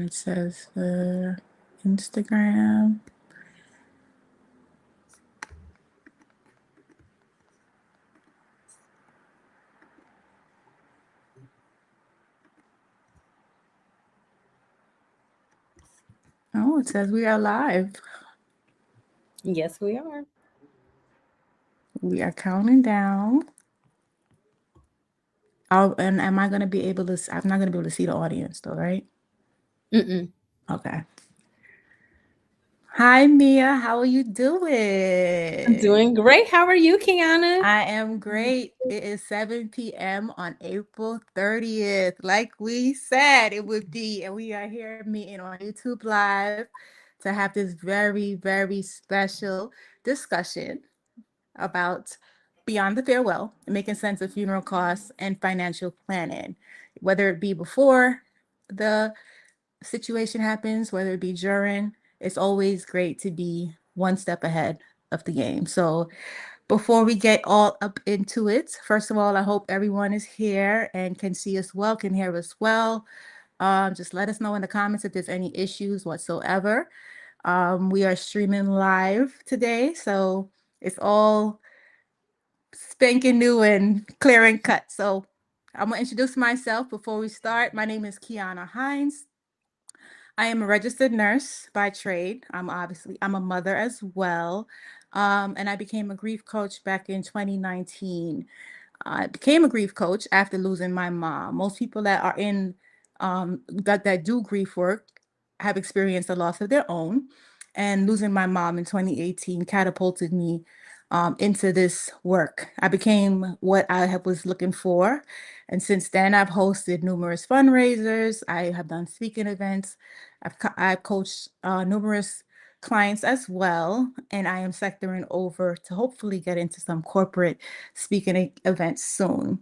It says Instagram. Oh, it says we are live. Yes, we are. We are counting down. And am I going to be able to? I'm not going to be able to see the audience though, right? Mm-mm. Okay. Hi, Mia. How are you doing? I'm doing great. How are you, Keanna? I am great. It is 7 p.m. on April 30th. Like we said it would be. And we are here meeting on YouTube Live to have this very, very special discussion about beyond the farewell, making sense of funeral costs and financial planning, whether it be before the situation happens, whether it be during. It's always great to be one step ahead of the game. So before we get all up into it, first of all, I hope everyone is here and can see us well, can hear us well. Just let us know in the comments if there's any issues whatsoever. We are streaming live today, so it's all spanking new and clear and cut. So I'm gonna introduce myself before we start. My name is Keanna Hinds. I am a registered nurse by trade. I'm a mother as well. And I became a grief coach back in 2019. I became a grief coach after losing my mom. Most people that are in that do grief work have experienced the loss of their own. And losing my mom in 2018 catapulted me into this work. I became what was looking for. And since then, I've hosted numerous fundraisers. I have done speaking events. I've coached numerous clients as well. And I am sectoring over to hopefully get into some corporate speaking events soon.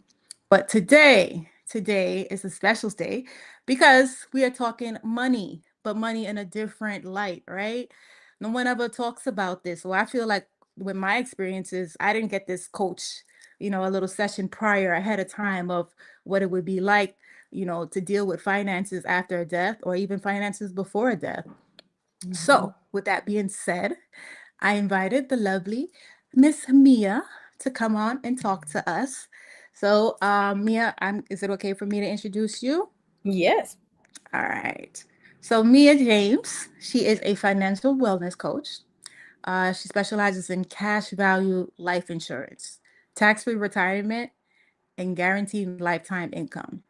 But today is a special day because we are talking money, but money in a different light, right? No one ever talks about this. So I feel like with my experiences, I didn't get this coach, a little session prior ahead of time of what it would be like, to deal with finances after a death or even finances before a death. Mhm. So, with that being said, I invited the lovely Miss Mia to come on and talk to us. So, Mia, is it okay for me to introduce you? Yes. All right. So, Mia James, she is a financial wellness coach. She specializes in cash value life insurance, tax free retirement, and guaranteed lifetime income.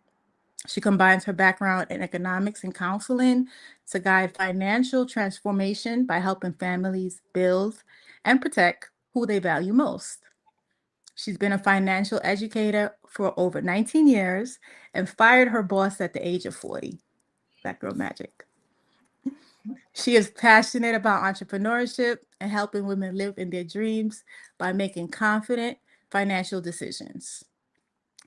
She combines her background in economics and counseling to guide financial transformation by helping families build and protect who they value most. She's been a financial educator for over 19 years and fired her boss at the age of 40. That girl magic. She is passionate about entrepreneurship and helping women live in their dreams by making confident financial decisions.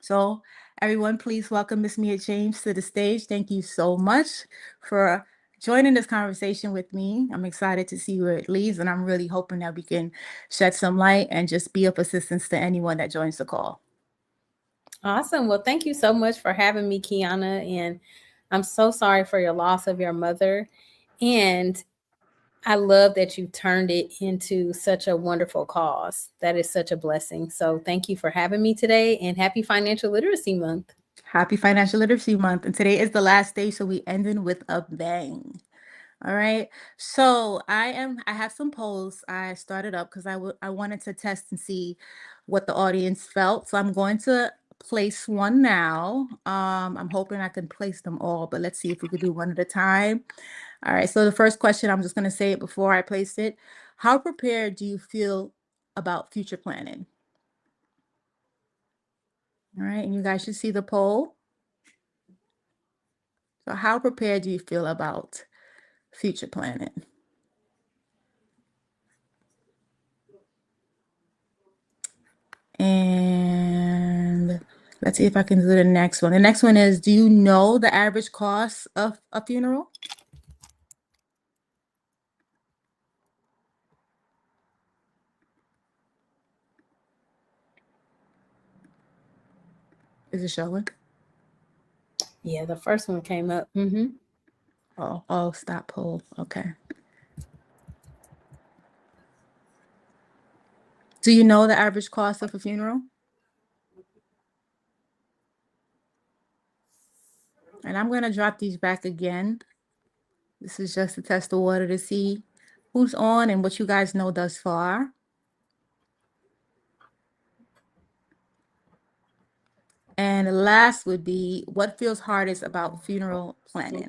So, everyone, please welcome Miss Mia James to the stage. Thank you so much for joining this conversation with me. I'm excited to see where it leads, and I'm really hoping that we can shed some light and just be of assistance to anyone that joins the call. Awesome. Well, thank you so much for having me, Keanna. And I'm so sorry for your loss of your mother. And I love that you turned it into such a wonderful cause. That is such a blessing. So thank you for having me today and happy Financial Literacy Month. Happy Financial Literacy Month, and today is the last day, so we ending with a bang. All right. So I have some polls I started up because I wanted to test and see what the audience felt. So I'm going to place one now. I'm hoping I can place them all, but let's see if we could do one at a time. All right. So the first question, I'm just going to say it before I place it. How prepared do you feel about future planning? All right. And you guys should see the poll. So how prepared do you feel about future planning? And let's see if I can do the next one. The next one is, do you know the average cost of a funeral? Is it showing? Yeah, the first one came up. Oh, stop poll. Okay. Do you know the average cost of a funeral? And I'm going to drop these back again. This is just to test the water to see who's on and what you guys know thus far. And the last would be what feels hardest about funeral planning?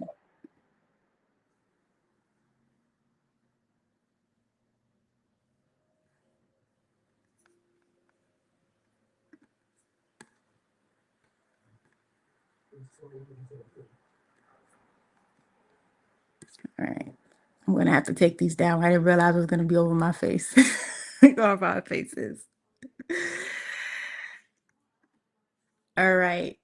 All right. I'm going to have to take these down. I didn't realize it was going to be over my face. Over our faces. All right.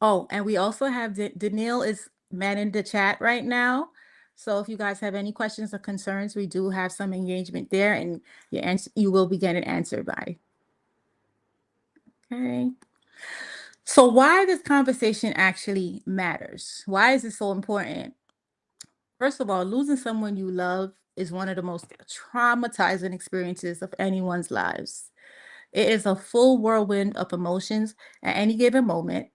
Oh, and we also have Danielle is manning the chat right now. So if you guys have any questions or concerns, we do have some engagement there, and you will be getting answered by. Okay. So why this conversation actually matters? Why is it so important? First of all, losing someone you love is one of the most traumatizing experiences of anyone's lives. It is a full whirlwind of emotions at any given moment.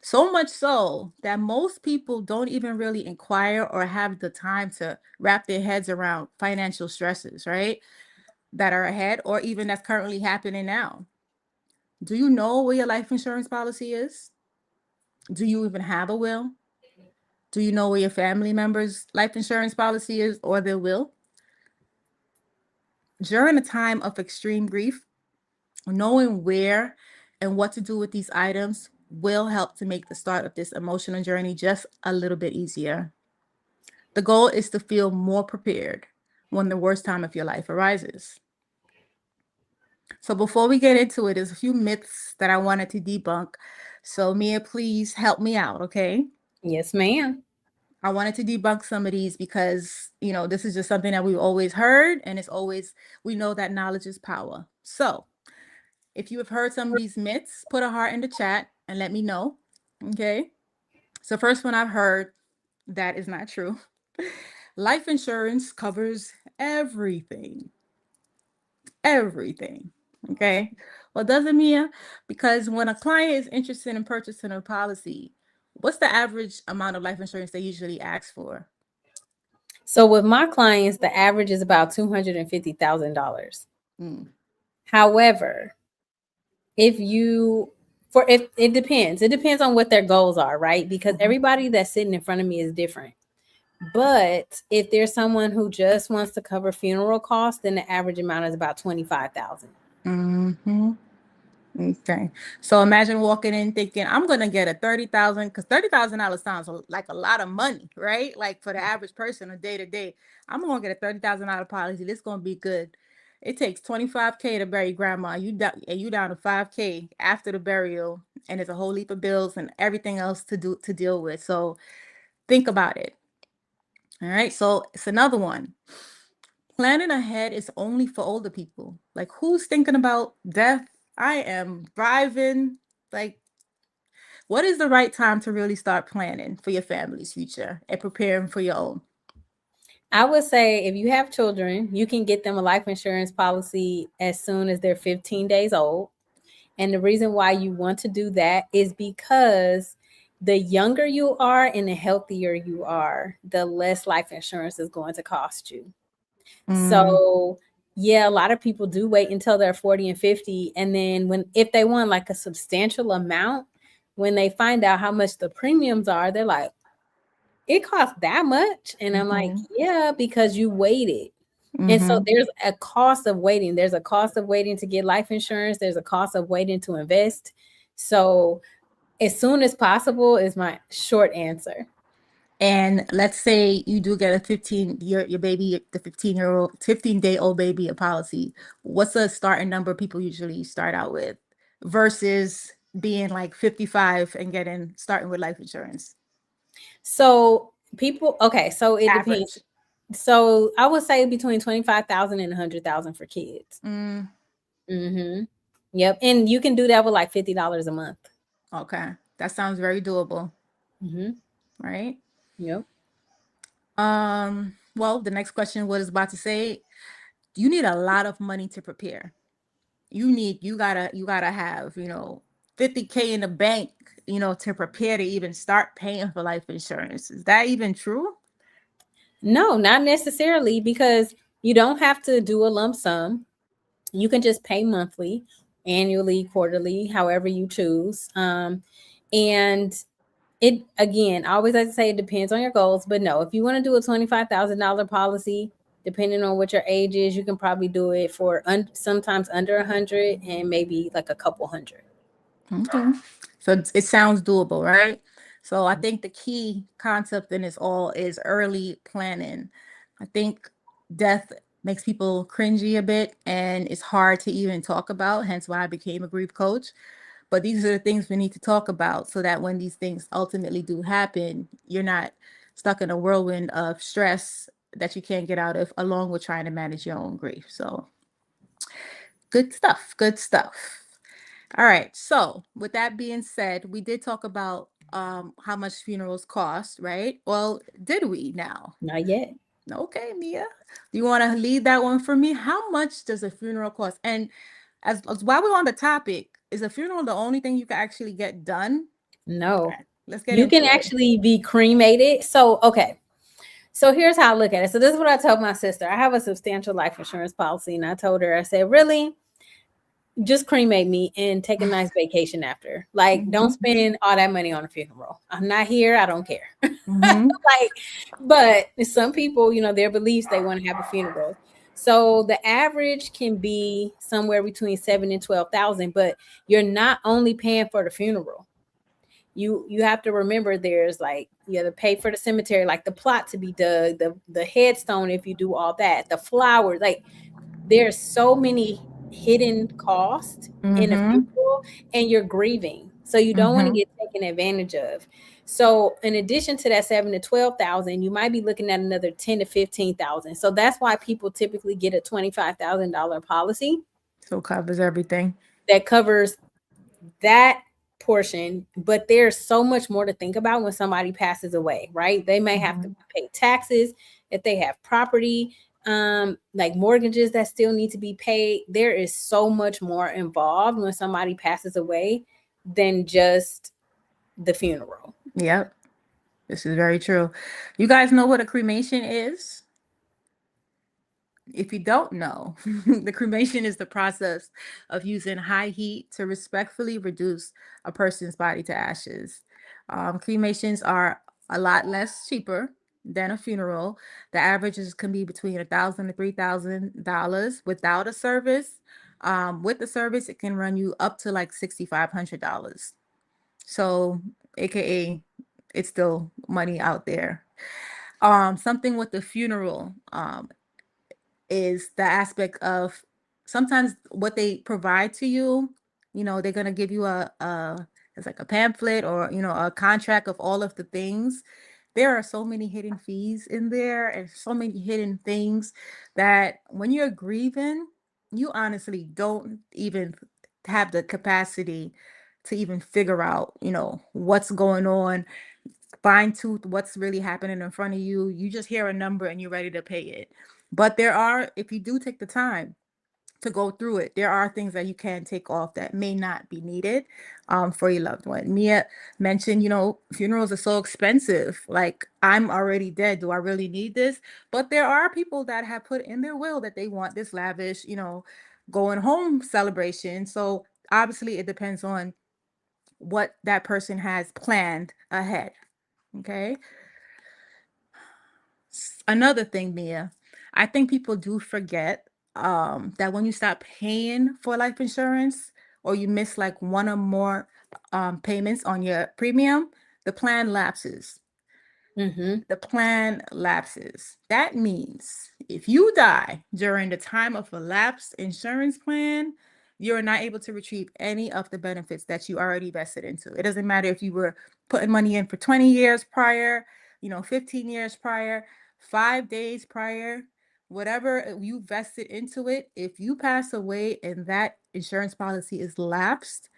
So much so that most people don't even really inquire or have the time to wrap their heads around financial stresses, right? That are ahead or even that's currently happening now. Do you know what your life insurance policy is? Do you even have a will? Do you know where your family members' life insurance policy is or their will? During a time of extreme grief, knowing where and what to do with these items will help to make the start of this emotional journey just a little bit easier. The goal is to feel more prepared when the worst time of your life arises. So before we get into it, there's a few myths that I wanted to debunk. So Mia, please help me out, okay? Yes, ma'am. I wanted to debunk some of these because, this is just something that we've always heard, and we know that knowledge is power. So if you have heard some of these myths, put a heart in the chat and let me know, okay? So, first one I've heard that is not true. Life insurance covers everything. Everything. Okay. Well, doesn't Mia? Because when a client is interested in purchasing a policy, what's the average amount of life insurance they usually ask for? So with my clients, the average is about $250,000. Mm, However, if you for if it depends on what their goals are, right? Because mhm, everybody that's sitting in front of me is different. But if there's someone who just wants to cover funeral costs, then the average amount is about 25,000. mhm. Okay. So imagine walking in thinking, I'm gonna get a 30,000, because $30,000 sounds like a lot of money, right? Like for the average person a day to day. I'm gonna get a $30,000 policy. This gonna be good. It takes 25K to bury grandma. You down to 5K after the burial, and it's a whole heap of bills and everything else to deal with. So think about it. All right. So it's another one. Planning ahead is only for older people. Like, who's thinking about death? I am driving. Like, what is the right time to really start planning for your family's future and preparing for your own? I would say if you have children, you can get them a life insurance policy as soon as they're 15 days old. And the reason why you want to do that is because the younger you are and the healthier you are, the less life insurance is going to cost you. Mm, So, yeah, a lot of people do wait until they're 40 and 50. And then if they want like a substantial amount, when they find out how much the premiums are, they're like, it costs that much. And I'm like, mhm, yeah, because you waited. And so mhm. there's a cost of waiting. There's a cost of waiting to get life insurance. There's a cost of waiting to invest. So as soon as possible is my short answer. And let's say you do get a 15 your baby, the 15-day-old baby a policy. What's the starting number people usually start out with versus being like 55 and starting with life insurance? So okay, so it depends. Average. So I would say between 25,000 and 100,000 for kids. Mm, Mm-hmm. Yep. And you can do that with like $50 a month. Okay. That sounds very doable, Hmm. right? Yep. Well, the next question was about to say, you need a lot of money to prepare. You gotta have, 50K in the bank, to prepare to even start paying for life insurance. Is that even true? No, not necessarily, because you don't have to do a lump sum. You can just pay monthly, annually, quarterly, however you choose. And it, again, I always like to say it depends on your goals, but no, if you want to do a $25,000 policy, depending on what your age is, you can probably do it for sometimes under 100 and maybe like a couple hundred. Okay. So it sounds doable, right? So I think the key concept in this all is early planning. I think death makes people cringy a bit and it's hard to even talk about, hence why I became a grief coach. But these are the things we need to talk about so that when these things ultimately do happen, you're not stuck in a whirlwind of stress that you can't get out of, along with trying to manage your own grief. So good stuff. Good stuff. All right. So, with that being said, we did talk about how much funerals cost, right? Well, did we now? Not yet. Okay, Mia. Do you want to lead that one for me? How much does a funeral cost? And as while we're on the topic, is a funeral the only thing you can actually get done? No. Okay, let's get You can into it. actually be cremated. So, okay. So here's how I look at it. So this is what I told my sister. I have a substantial life insurance policy, and I told her, I said, really, just cremate me and take a nice vacation after. Like, don't Hmm. spend all that money on a funeral. I'm not here. I don't care. Hmm. Like, but some people, their beliefs, they want to have a funeral. So the average can be somewhere between 7 and 12,000, but you're not only paying for the funeral. You have to remember there's like you have to pay for the cemetery, like the plot to be dug, the headstone if you do all that, the flowers, like there's so many hidden costs in a Hmm. funeral, and you're grieving. So you don't want to Hmm. get taken advantage of. So in addition to that 7 to 12,000, you might be looking at another 10 to 15,000. So that's why people typically get a $25,000 policy So covers everything. that covers that portion, but there's so much more to think about when somebody passes away, right? They may have to Hmm. pay taxes if they have property, like mortgages that still need to be paid. There is so much more involved when somebody passes away than just the funeral. Yep, this is very true. You guys know what a cremation is? If you don't know, the cremation is the process of using high heat to respectfully reduce a person's body to ashes. Cremations are a lot less cheaper than a funeral. The averages can be between $1,000 to $3,000 without a service. With the service, it can run you up to like $6,500. So, AKA, it's still money out there. Something with the funeral. Is the aspect of sometimes what they provide to you, they're going to give you a it's like a pamphlet or a contract of all of the things. There are so many hidden fees in there and so many hidden things that when you're grieving, you honestly don't even have the capacity to even figure out, what's going on, fine tooth what's really happening in front of you. You just hear a number and you're ready to pay it. But there are, if you do take the time to go through it, there are things that you can take off that may not be needed for your loved one. Mia mentioned, funerals are so expensive. Like, I'm already dead. Do I really need this? But there are people that have put in their will that they want this lavish, going home celebration. So obviously, it depends on what that person has planned ahead. Okay. Another thing, Mia, I think people do forget that when you stop paying for life insurance or you miss like one or more payments on your premium, the plan lapses. Mm-hmm. That means if you die during the time of a lapsed insurance plan, you're not able to retrieve any of the benefits that you already vested into. It doesn't matter if you were putting money in for 20 years prior, 15 years prior, 5 days prior. Whatever you vested into it, if you pass away and that insurance policy is lapsed,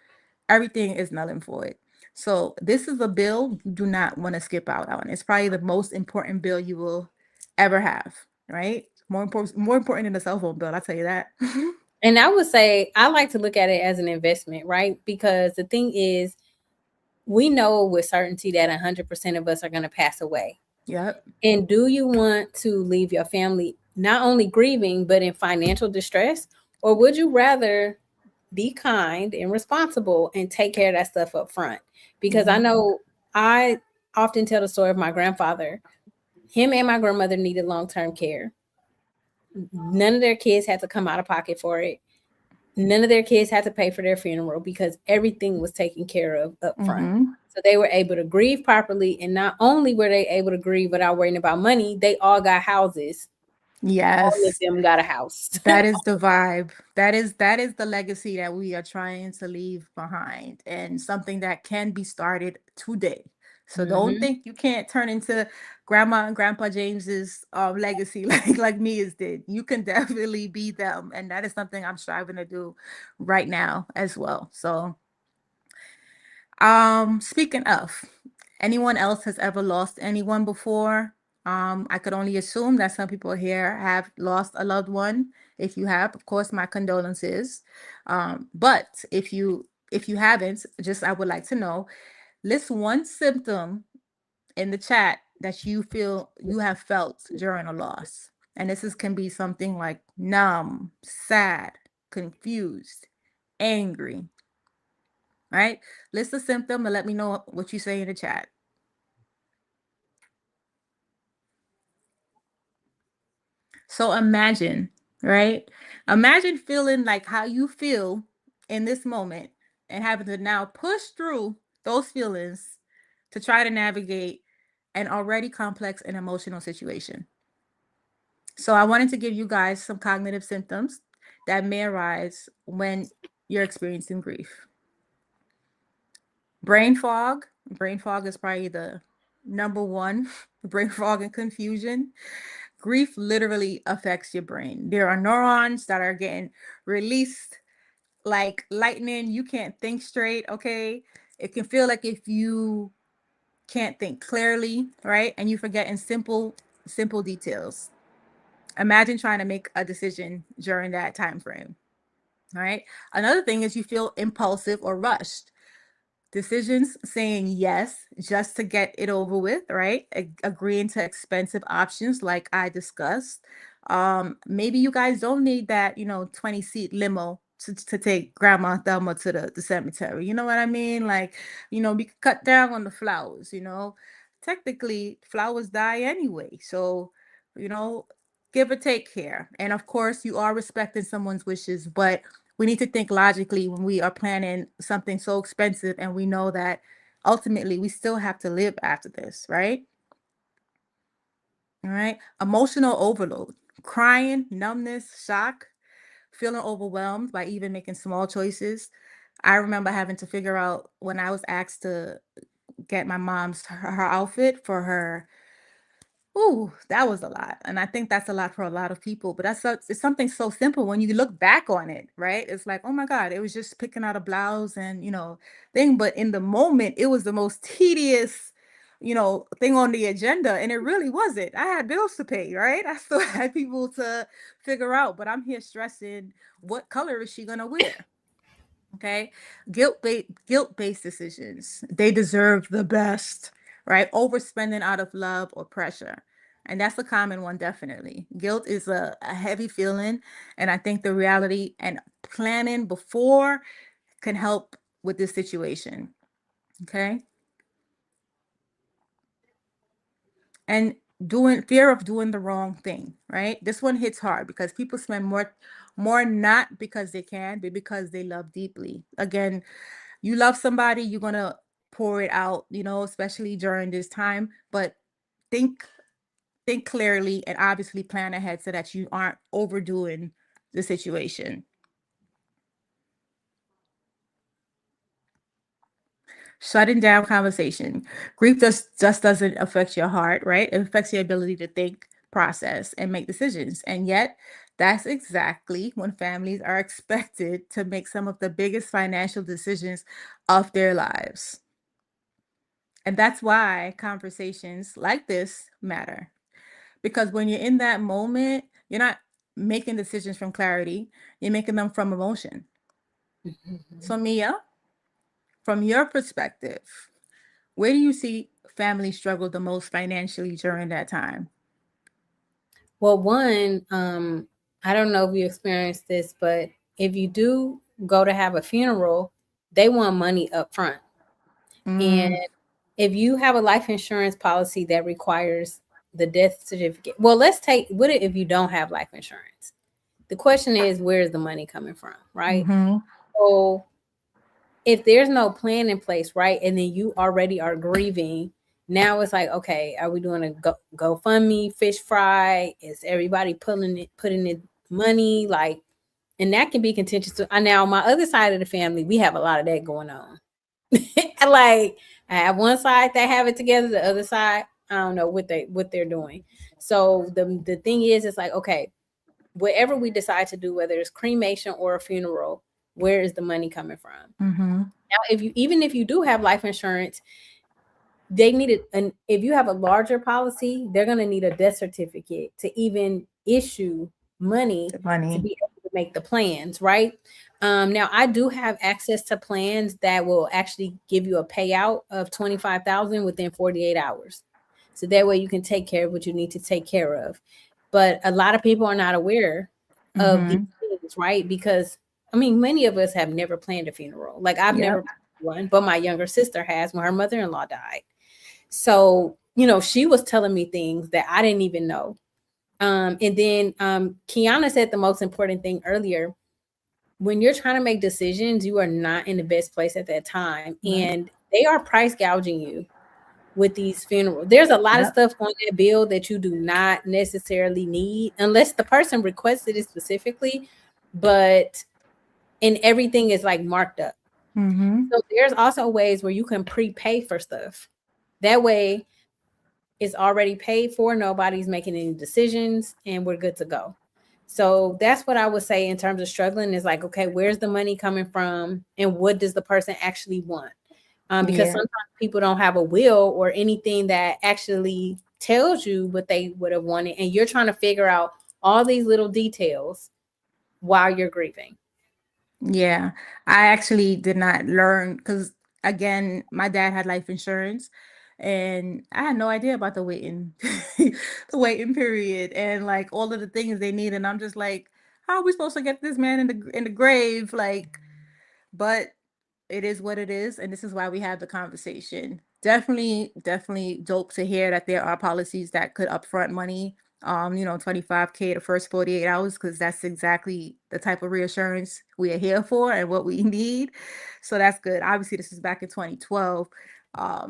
everything is null and void. So this is a bill you do not want to skip out on. It's probably the most important bill you will ever have, right? More important than the cell phone bill, I'll tell you that. And I would say I like to look at it as an investment, right? Because the thing is, we know with certainty that 100% of us are going to pass away. Yep. And do you want to leave your family not only grieving, but in financial distress? Or would you rather be kind and responsible and take care of that stuff up front? Because I Mhm. know I often tell the story of my grandfather. Him and my grandmother needed long term care. None of their kids had to come out of pocket for it. None of their kids had to pay for their funeral because everything was taken care of up front. Mhm. So they were able to grieve properly. And not only were they able to grieve without worrying about money, they all got houses. All of Yes. them got a house. That is the vibe. That is the legacy that we are trying to leave behind and something that can be started today. So don't Hmm. think you can't turn into grandma and grandpa James's legacy like me is did. You can definitely be them, and that is something I'm striving to do right now as well. So speaking of, anyone else has ever lost anyone before? I could only assume that some people here have lost a loved one. If you have, of course, my condolences. But if you haven't, just I would like to know, list one symptom in the chat that you feel you have felt during a loss. And this is can be something like numb, sad, confused, angry, right? List a symptom and let me know what you say in the chat. So imagine, right? Imagine feeling like how you feel in this moment and having to now push through those feelings to try to navigate an already complex and emotional situation. So I wanted to give you guys some cognitive symptoms that may arise when you're experiencing grief. Brain fog. Brain fog is probably the number one. Brain fog and confusion. Grief literally affects your brain. There are neurons that are getting released like lightning. You can't think straight, okay? It can feel like if you can't think clearly, right? And you forget in simple details. Imagine trying to make a decision during that time frame, all right? Another thing is you feel impulsive or rushed. Decisions saying yes just to get it over with, right? Agreeing to expensive options like I discussed. Maybe you guys don't need that, 20-seat limo to take Grandma Thelma to the cemetery. You know what I mean? Like, we could cut down on the flowers. Technically, flowers die anyway. So, you know, give or take here. And of course, you are respecting someone's wishes, but we need to think logically when we are planning something so expensive and we know that ultimately we still have to live after this, right? All right. Emotional overload, crying, numbness, shock, feeling overwhelmed by even making small choices. I remember having to figure out when I was asked to get my mom's her outfit for her. Ooh, that was a lot. And I think that's a lot for a lot of people. But it's something so simple when you look back on it, right? It's like, oh my God, it was just picking out a blouse and, thing. But in the moment, it was the most tedious, thing on the agenda. And it really wasn't. I had bills to pay, right? I still had people to figure out. But I'm here stressing what color is she going to wear? Okay. Guilt-based decisions. They deserve the best, right? Overspending out of love or pressure. And that's a common one, definitely. Guilt is a heavy feeling. And I think the reality and planning before can help with this situation. Okay. And doing fear of doing the wrong thing, right? This one hits hard because people spend more not because they can, but because they love deeply. Again, you love somebody, you're gonna pour it out, especially during this time. But think think clearly and obviously plan ahead so that you aren't overdoing the situation. Shutting down conversation. Grief just doesn't affect your heart, right? It affects your ability to think, process and make decisions. And yet, that's exactly when families are expected to make some of the biggest financial decisions of their lives. And that's why conversations like this matter. Because when you're in that moment, you're not making decisions from clarity, you're making them from emotion. So, Mia, from your perspective, where do you see families struggle the most financially during that time? Well, one, I don't know if you experienced this, but if you do go to have a funeral, they want money up front. And Mm, if you have a life insurance policy that requires the death certificate, well, let's take what if you don't have life insurance? The question is, where is the money coming from, right? mm-hmm, So if there's no plan in place, right, and then you already are grieving, now it's like, okay, are we doing a GoFundMe, fish fry? Is everybody putting in money? Like, and that can be contentious. Now, on my other side of the family, we have a lot of that going on. Like, I have one side that have it together, the other side, I don't know what they're doing. So the thing is, it's like, okay, whatever we decide to do, whether it's cremation or a funeral, where is the money coming from? mm-hmm, Now, if you do have life insurance, they need it. And if you have a larger policy, they're going to need a death certificate to even issue money the to money. be able to make the plans, right? Now I do have access to plans that will actually give you a payout of 25,000 within 48 hours. So that way you can take care of what you need to take care of. But a lot of people are not aware of these Mm-hmm. things, right? Because I mean, many of us have never planned a funeral. Like I've never Yep. planned one, but my younger sister has when her mother-in-law died. So, she was telling me things that I didn't even know. And then Keanna said the most important thing earlier. When you're trying to make decisions, you are not in the best place at that time. Right. And they are price gouging you with these funerals. There's a lot of Yep. stuff on that bill that you do not necessarily need unless the person requested it specifically, but and everything is like marked up. Mm-hmm. So there's also ways where you can prepay for stuff. That way it's already paid for. Nobody's making any decisions and we're good to go. So that's what I would say in terms of struggling is like, okay, where's the money coming from and what does the person actually want? Because Yeah. sometimes people don't have a will or anything that actually tells you what they would have wanted. And you're trying to figure out all these little details while you're grieving. Yeah, I actually did not learn because again, my dad had life insurance and I had no idea about the waiting the waiting period and like all of the things they need. And I'm just like, how are we supposed to get this man in the grave? Like, but it is what it is, and this is why we have the conversation. Definitely, definitely dope to hear that there are policies that could upfront money. 25K the first 48 hours, because that's exactly the type of reassurance we are here for and what we need. So that's good. Obviously, this is back in 2012.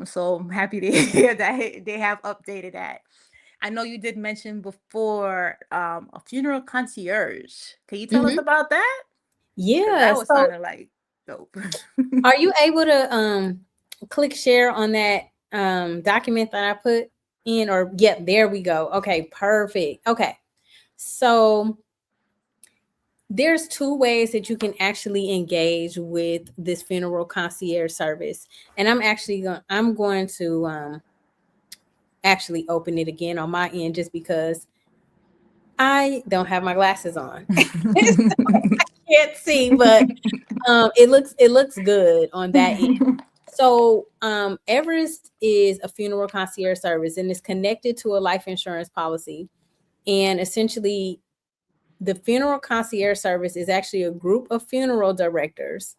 So I'm happy to hear that they have updated that. I know you did mention before a funeral concierge. Can you tell us Mhm. about that? Because Yeah. that was So sounding like dope. are you able to click share on that document that I put in? Or yeah, there we go. Okay, perfect. Okay. So there's two ways that you can actually engage with this funeral concierge service. And I'm going to actually open it again on my end just because I don't have my glasses on. So I can't see, but it looks good on that end. So, Everest is a funeral concierge service and is connected to a life insurance policy. And essentially, the funeral concierge service is actually a group of funeral directors,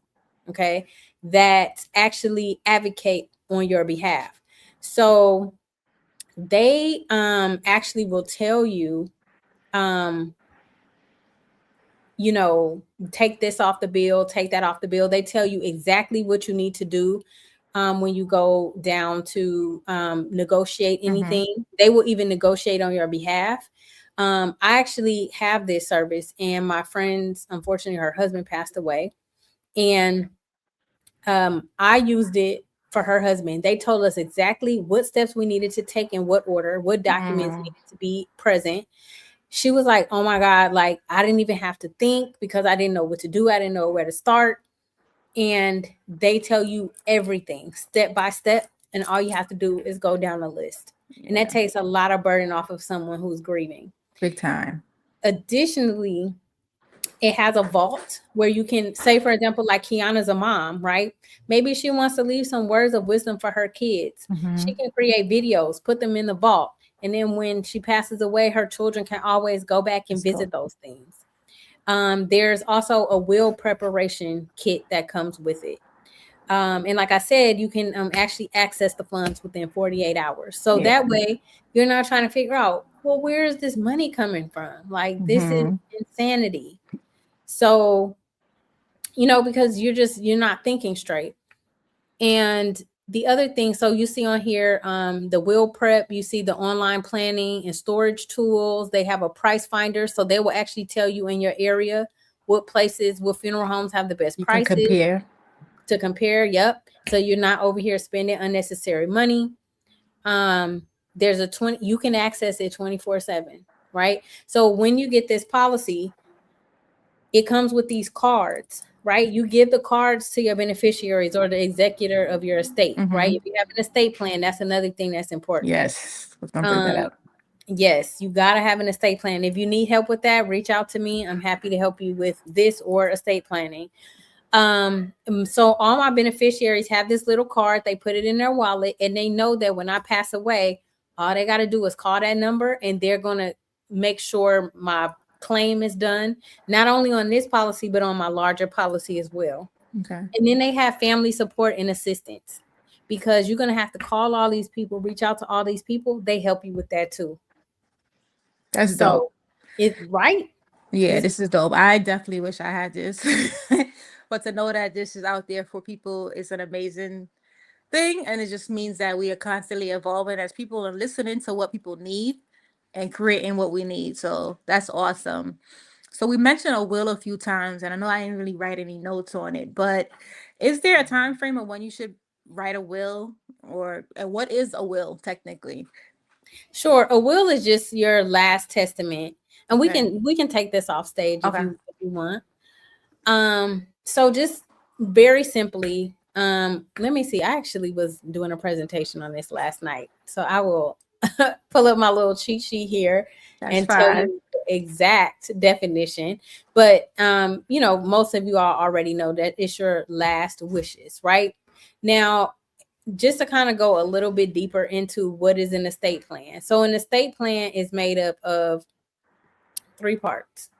okay, that actually advocate on your behalf. So they actually will tell you, um, you know, take this off the bill, take that off the bill. They tell you exactly what you need to do when you go down to negotiate Mhm. anything. They will even negotiate on your behalf. I actually have this service, and my friend's, unfortunately, her husband passed away. And I used it for her husband. They told us exactly what steps we needed to take in what order, what documents Mm, needed to be present. She was like, oh my God, like I didn't even have to think because I didn't know what to do. I didn't know where to start. And they tell you everything step by step. And all you have to do is go down the list. And that yeah, takes a lot of burden off of someone who's grieving. big time. Additionally, it has a vault where you can say, for example, like Keanna's a mom, right? Maybe she wants to leave some words of wisdom for her kids. Mm-hmm. She can create videos, put them in the vault. And then when she passes away, her children can always go back and Let's go. visit those things. There's also a will preparation kit that comes with it. And like I said, you can actually access the funds within 48 hours. So Yeah. that way you're not trying to figure out, well, where is this money coming from? Like, this is Mm-hmm. insanity. So, because you're not thinking straight. And the other thing, so you see on here, the will prep, you see the online planning and storage tools. They have a price finder. So they will actually tell you in your area what funeral homes have the best You can prices compare. to compare. Yep. So you're not over here spending unnecessary money. Um, there's you can access it 24/7, right? So when you get this policy, it comes with these cards, right? You give the cards to your beneficiaries or the executor of your estate, right? Mm-hmm. If you have an estate plan, that's another thing that's important. Yes. I was gonna bring that Um, up. yes, you got to have an estate plan. If you need help with that, reach out to me. I'm happy to help you with this or estate planning. So all my beneficiaries have this little card. They put it in their wallet, and they know that when I pass away, all they got to do is call that number, and they're going to make sure my claim is done, not only on this policy, but on my larger policy as well. Okay. And then they have family support and assistance, because you're going to have to call all these people, reach out to all these people. They help you with that too. That's dope. So it's right. Yeah, It's this is dope. I definitely wish I had this. But to know that this is out there for people is an amazing thing. And it just means that we are constantly evolving as people and listening to what people need and creating what we need. So that's awesome. So we mentioned a will a few times, and I know I didn't really write any notes on it, but is there a time frame of when you should write a will, or and what is a will technically? Sure. A will is just your last testament. And we Okay. can we can take this off stage Okay. if you want. So just very simply, let me see. I actually was doing a presentation on this last night. So I will pull up my little cheat sheet here That's and tell fine. you the exact definition. But most of you all already know that it's your last wishes, right? Now, just to kind of go a little bit deeper into what is an estate plan. So an estate plan is made up of three parts.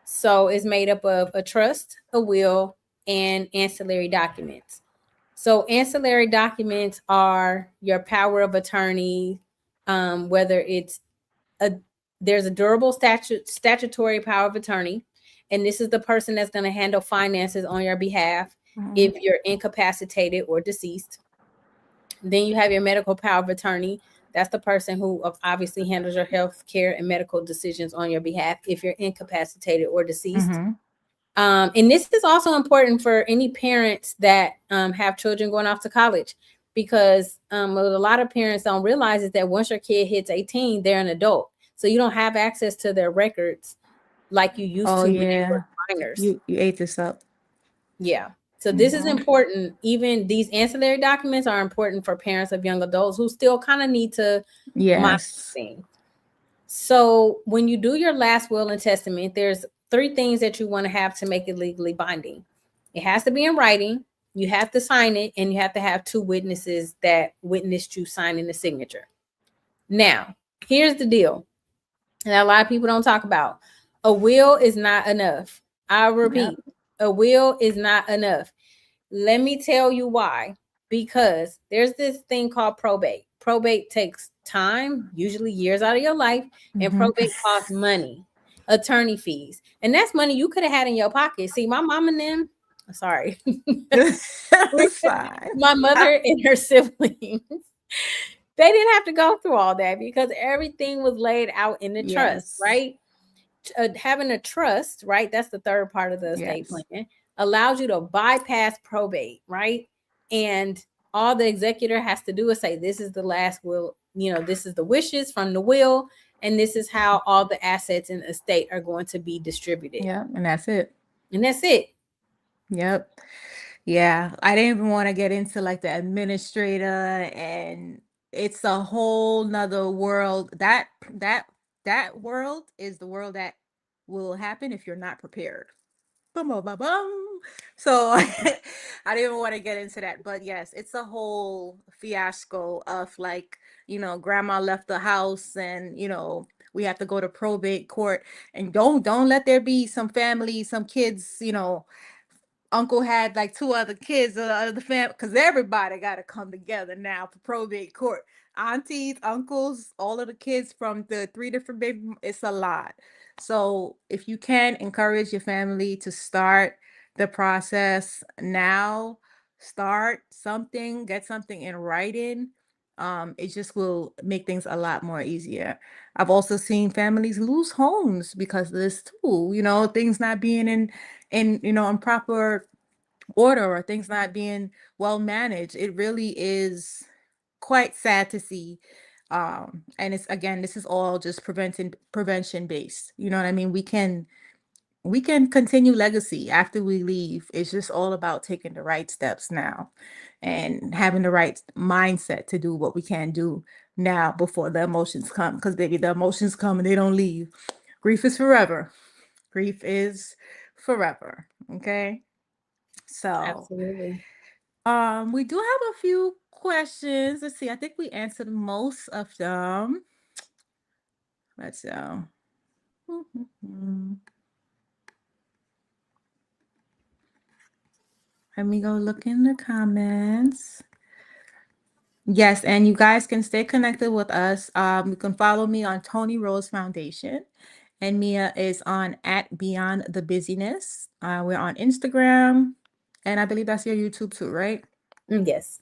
So it's made up of a trust, a will, and ancillary documents. So ancillary documents are your power of attorney, whether it's a there's a durable statutory power of attorney, and this is the person that's going to handle finances on your behalf Mhm. if you're incapacitated or deceased. Then you have your medical power of attorney. That's the person who obviously handles your health care and medical decisions on your behalf if you're incapacitated or deceased. Mhm. And this is also important for any parents that have children going off to college, because what a lot of parents don't realize is that once your kid hits 18, they're an adult. So you don't have access to their records like you used Oh to when they were yeah. minors. You ate this up. Yeah. So this is Mhm. important. Even these ancillary documents are important for parents of young adults who still kind of need to monitor Yes. things. So when you do your last will and testament, there's three things that you want to have to make it legally binding. It has to be in writing, you have to sign it, and you have to have two witnesses that witnessed you signing the signature. Now, here's the deal that a lot of people don't talk about. A will is not enough. I Yep. repeat, a will is not enough. Let me tell you why. Because there's this thing called probate. Probate takes time, usually years out of your life, and Mhm. probate costs money, attorney fees. And that's money you could have had in your pocket. See, my mom and them, sorry, It's fine. my mother and her siblings, they didn't have to go through all that because everything was laid out in the trust, Yes. right? Having a trust, right? That's the third part of the estate Yes. plan, allows you to bypass probate, right? And all the executor has to do is say, this is the last will, this is the wishes from the will, and this is how all the assets in the estate are going to be distributed. Yeah, and that's it. And that's it. Yep. Yeah, I didn't even want to get into like the administrator, and it's a whole nother world. That world is the world that will happen if you're not prepared. Bum, bum, bum, bum. So I didn't want to get into that, but yes, it's a whole fiasco of like, grandma left the house, and we have to go to probate court, and don't let there be some family, some kids, uncle had like two other kids of the family, because everybody got to come together now for probate court. Aunties, uncles, all of the kids from the three different baby, it's a lot. So if you can encourage your family to start the process now, start something, get something in writing. It just will make things a lot more easier. I've also seen families lose homes because of this too, things not being in proper order, or things not being well managed. It really is quite sad to see. And it's, again, this is all just prevention based. You know what I mean? We can continue legacy after we leave. It's just all about taking the right steps now and having the right mindset to do what we can do now before the emotions come, because baby, the emotions come and they don't leave. Grief is forever. Grief is forever. Okay. So, Absolutely. we do have a few questions. Let's see. I think we answered most of them. Let's let me go look in the comments. Yes, and you guys can stay connected with us. You can follow me on Toni Rose Foundation, and Mia is on at Beyond the Busyness. We're on Instagram, and I believe that's your YouTube too, right? Yes.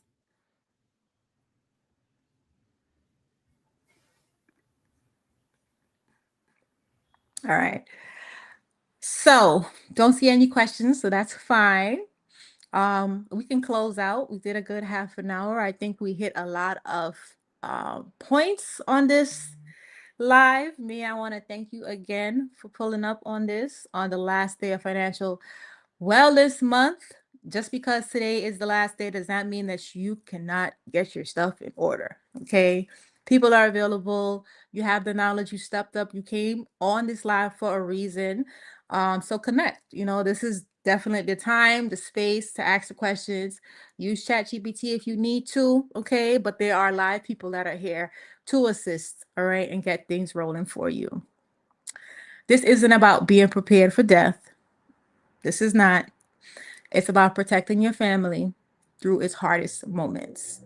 All right. So don't see any questions, so that's fine. We can close out. We did a good half an hour. I think we hit a lot of points on this live. Me, I want to thank you again for pulling up on this on the last day of financial wellness month. Just because today is the last day does not mean that you cannot get your stuff in order. Okay. People are available. You have the knowledge. You stepped up. You came on this live for a reason. So connect. This is definitely the time, the space to ask the questions. Use ChatGPT if you need to. Okay. But there are live people that are here to assist. All right. And get things rolling for you. This isn't about being prepared for death. This is not. It's about protecting your family through its hardest moments.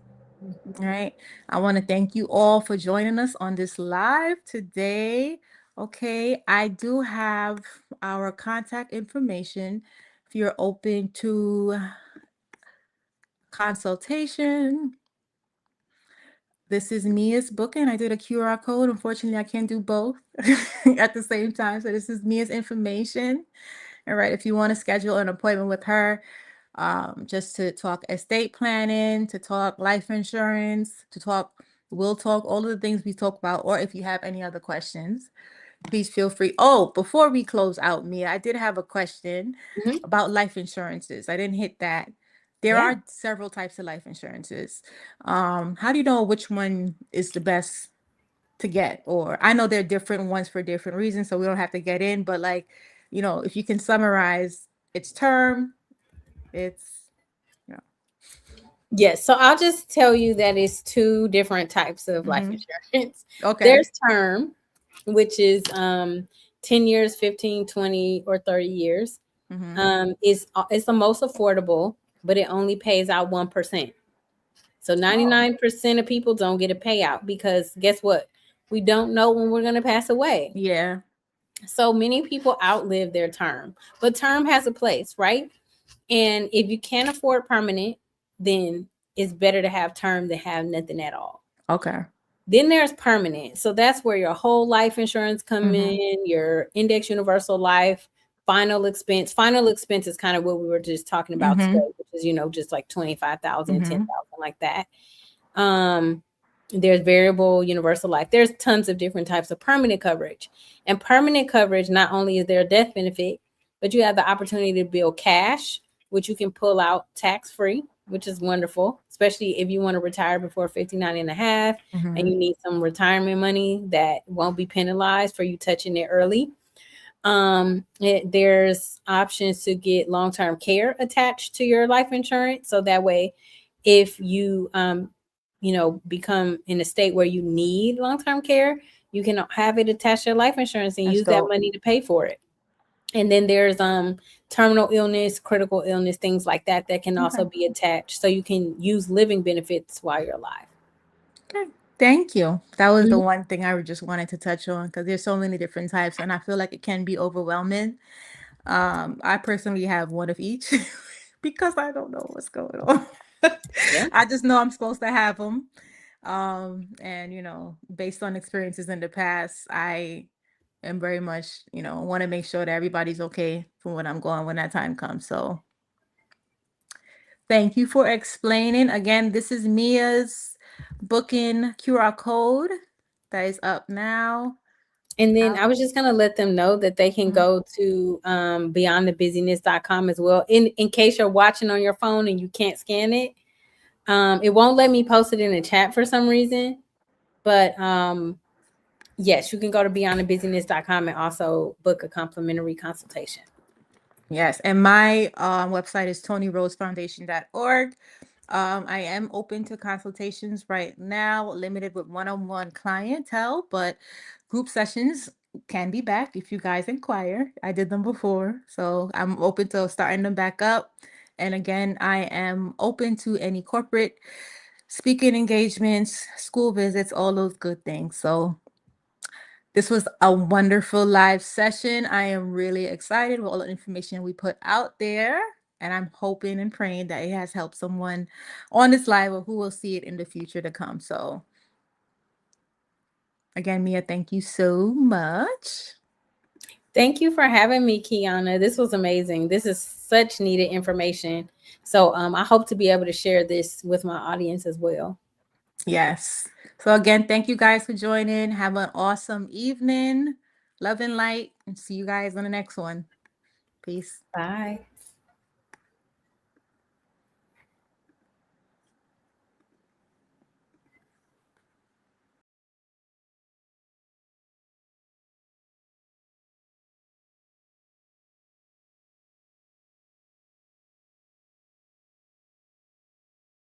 All right. I want to thank you all for joining us on this live today. Okay. I do have our contact information if you're open to consultation. This is Mia's booking. I did a QR code. Unfortunately, I can't do both at the same time. So this is Mia's information. All right. If you want to schedule an appointment with her, just to talk estate planning, to talk life insurance, we'll talk all of the things we talk about, or if you have any other questions, please feel free. Oh, before we close out, Mia, I did have a question Mhm. about life insurances. I didn't hit that. There Yeah. are several types of life insurances. How do you know which one is the best to get? Or I know there are different ones for different reasons, so we don't have to get in, but like, if you can summarize its term, it's, you know. Yes. So I'll just tell you that it's two different types of life Mm-hmm. insurance. Okay. There's term, which is 10 years, 15, 20, or 30 years. Mm-hmm. It's the most affordable, but it only pays out 1%. So Oh, 99% of people don't get a payout because guess what? We don't know when we're going to pass away. yeah. So many people outlive their term, but term has a place, right? And if you can't afford permanent, then it's better to have term than have nothing at all. Okay. Then there's permanent. So that's where your whole life insurance come Mm-hmm. in, your index universal life, final expense. Final expense is kind of what we were just talking about today, Mm-hmm. which is, just like 25,000, 10,000, Mm-hmm. like that. Um, there's variable universal life. There's tons of different types of permanent coverage. And permanent coverage, not only is there a death benefit, but you have the opportunity to build cash, which you can pull out tax free, which is wonderful, especially if you want to retire before 59 and a half and Mhm. you need some retirement money that won't be penalized for you touching it early. There's options to get long-term care attached to your life insurance, so that way if you become in a state where you need long-term care, you can have it attached to your life insurance and That's use that dope. money to pay for it. And then there's terminal illness, critical illness, things like that that can Okay. also be attached, so you can use living benefits while you're alive. Okay. Thank you. That was the Mhm. one thing I just wanted to touch on because there's so many different types, and I feel like it can be overwhelming. I personally have one of each because I don't know what's going on. Yeah. I just know I'm supposed to have them. And based on experiences in the past, I am very much, want to make sure that everybody's okay from when I'm going when that time comes. So thank you for explaining. Again, this is Mia's booking QR code that is up now. And then Out. I was just gonna let them know that they can Mhm. go to beyondthebusyness.com as well. In case you're watching on your phone and you can't scan it, it won't let me post it in the chat for some reason. But yes, you can go to beyondthebusyness.com and also book a complimentary consultation. Yes, and my website is tonirosefoundation.org. I am open to consultations right now, limited with one-on-one clientele, but group sessions can be back if you guys inquire. I did them before, so I'm open to starting them back up. And again, I am open to any corporate speaking engagements, school visits, all those good things. So this was a wonderful live session. I am really excited with all the information we put out there. And I'm hoping and praying that it has helped someone on this live or who will see it in the future to come. So, again, Mia, thank you so much. Thank you for having me, Keanna. This was amazing. This is such needed information. So I hope to be able to share this with my audience as well. Yes. So, again, thank you guys for joining. Have an awesome evening. Love and light. And see you guys on the next one. Peace. Bye.